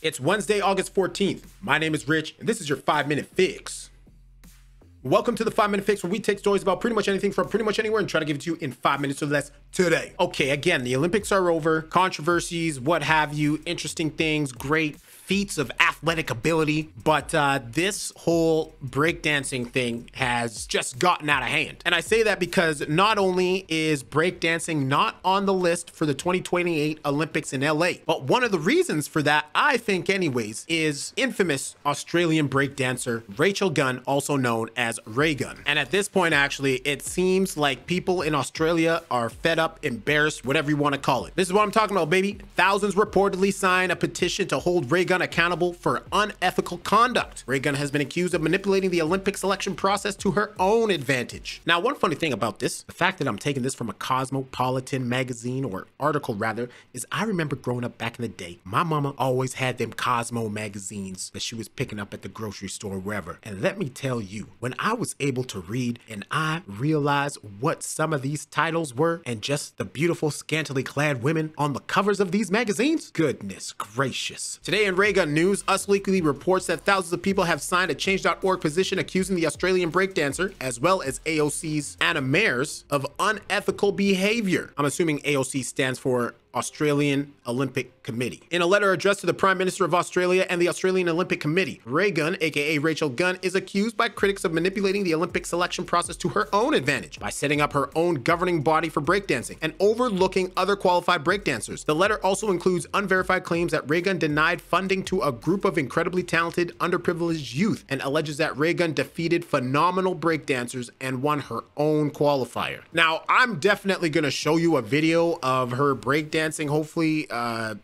It's Wednesday, August 14th. My name is Rich, and this is your 5-minute fix. Welcome to the 5-minute fix, where we take stories about pretty much anything from pretty much anywhere and try to give it to you in 5 minutes or less today. Okay, again, the Olympics are over. Controversies, what have you, interesting things, great feats of athletic ability, but this whole breakdancing thing has just gotten out of hand. And I say that because not only is breakdancing not on the list for the 2028 Olympics in LA, but one of the reasons for that, I think anyways, is infamous Australian breakdancer RayGun, also known as RayGun. And at this point, actually, it seems like people in Australia are fed up, embarrassed, whatever you want to call it. This is what I'm talking about, baby. Thousands reportedly signed a petition to hold RayGun accountable for unethical conduct. RayGun has been accused of manipulating the Olympic selection process to her own advantage. Now, one funny thing about this, the fact that I'm taking this from a cosmopolitan magazine, or article rather, is I remember growing up back in the day, my mama always had them Cosmo magazines that she was picking up at the grocery store, wherever. And let me tell you, when I was able to read and I realized what some of these titles were and just the beautiful scantily clad women on the covers of these magazines, goodness gracious. Today in RayGun News, Us Weekly reports that thousands of people have signed a Change.org petition accusing the Australian breakdancer, as well as AOC's Anna Mayers, of unethical behavior. I'm assuming AOC stands for Australian Olympic Committee. In a letter addressed to the Prime Minister of Australia and the Australian Olympic Committee, RayGun, aka Rachel Gunn, is accused by critics of manipulating the Olympic selection process to her own advantage by setting up her own governing body for breakdancing and overlooking other qualified breakdancers. The letter also includes unverified claims that RayGun denied funding to a group of incredibly talented, underprivileged youth, and alleges that RayGun defeated phenomenal breakdancers and won her own qualifier. Now, I'm definitely gonna show you a video of her breakdancing. Hopefully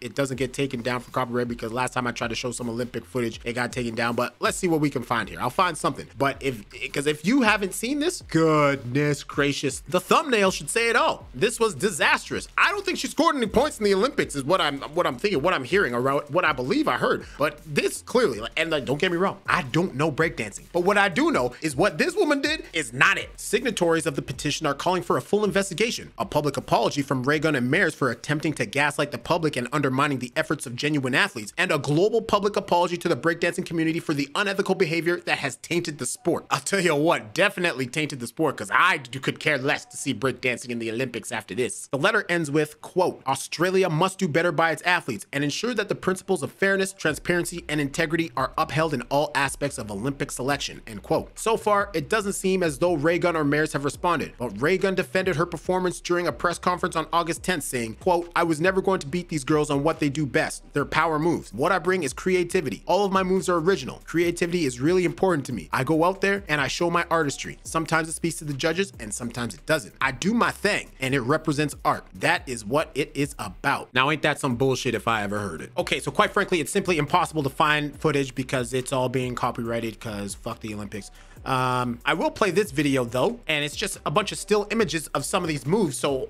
it doesn't get taken down for copyright, because last time I tried to show some Olympic footage, it got taken down. But let's see what we can find here. I'll find something. But if you haven't seen this, goodness gracious, the thumbnail should say it all. This was disastrous. I don't think she scored any points in the Olympics, is what I'm thinking, what I'm hearing, or what I believe I heard. But this clearly, and like, don't get me wrong, I don't know breakdancing, but what I do know is what this woman did is not it. Signatories of the petition are calling for a full investigation, a public apology from RayGun and Mayers for attempting to gaslight the public and undermining the efforts of genuine athletes, and a global public apology to the breakdancing community for the unethical behavior that has tainted the sport. I'll tell you what, definitely tainted the sport, because I could care less to see breakdancing in the Olympics after this. The letter ends with, quote, Australia must do better by its athletes and ensure that the principles of fairness, transparency, and integrity are upheld in all aspects of Olympic selection, end quote. So far, it doesn't seem as though RayGun or Mayers have responded, but RayGun defended her performance during a press conference on August 10th, saying, quote, I was never going to beat these girls on what they do best, their power moves. What I bring is creativity. All of my moves are original. Creativity is really important to me. I go out there and I show my artistry. Sometimes it speaks to the judges and sometimes it doesn't. I do my thing and it represents art. That is what it is about. Now, ain't that some bullshit if I ever heard it? Okay, so quite frankly, it's simply impossible to find footage because it's all being copyrighted, because fuck the Olympics. I will play this video though, and it's just a bunch of still images of some of these moves. So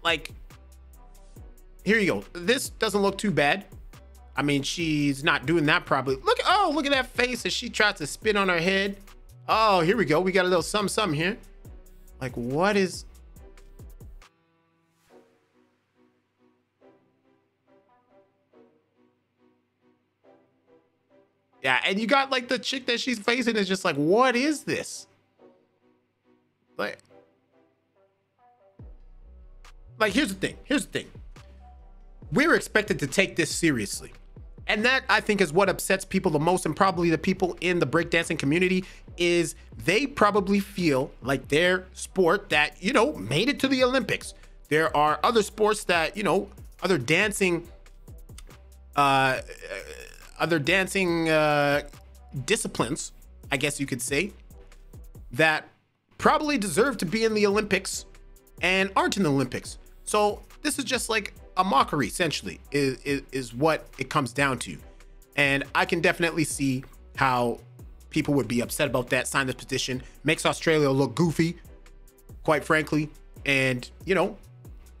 like, here you go. This doesn't look too bad. I mean, she's not doing that probably. Look at that face as she tries to spin on her head. Oh, here we go. We got a little something here. Like, what is... Yeah, and you got like the chick that she's facing is just like, what is this? Like, here's the thing. We're expected to take this seriously. And that, I think, is what upsets people the most, and probably the people in the breakdancing community, is they probably feel like their sport that, you know, made it to the Olympics. There are other sports that, you know, other dancing disciplines, I guess you could say, that probably deserve to be in the Olympics and aren't in the Olympics. So this is just like a mockery, essentially, is what it comes down to. And I can definitely see how people would be upset about that. Sign this petition. Makes Australia look goofy, quite frankly. And, you know,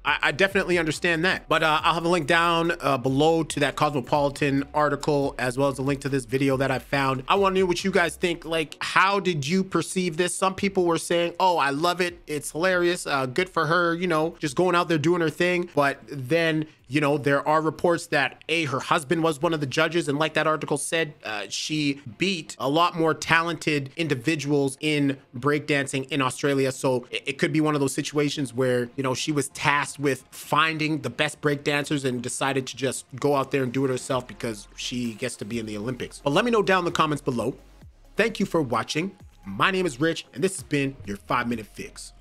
I definitely understand that. But I'll have a link down below to that Cosmopolitan article, as well as a link to this video that I found. I want to know what you guys think. Like, how did you perceive this? Some people were saying, oh, I love it. It's hilarious. Good for her, you know, just going out there doing her thing. But then You know, there are reports that her husband was one of the judges, and like that article said, she beat a lot more talented individuals in breakdancing in Australia. So it could be one of those situations where, you know, she was tasked with finding the best breakdancers and decided to just go out there and do it herself because she gets to be in the Olympics. But let me know down in the comments below. Thank you for watching. My name is Rich, and this has been your 5-minute fix.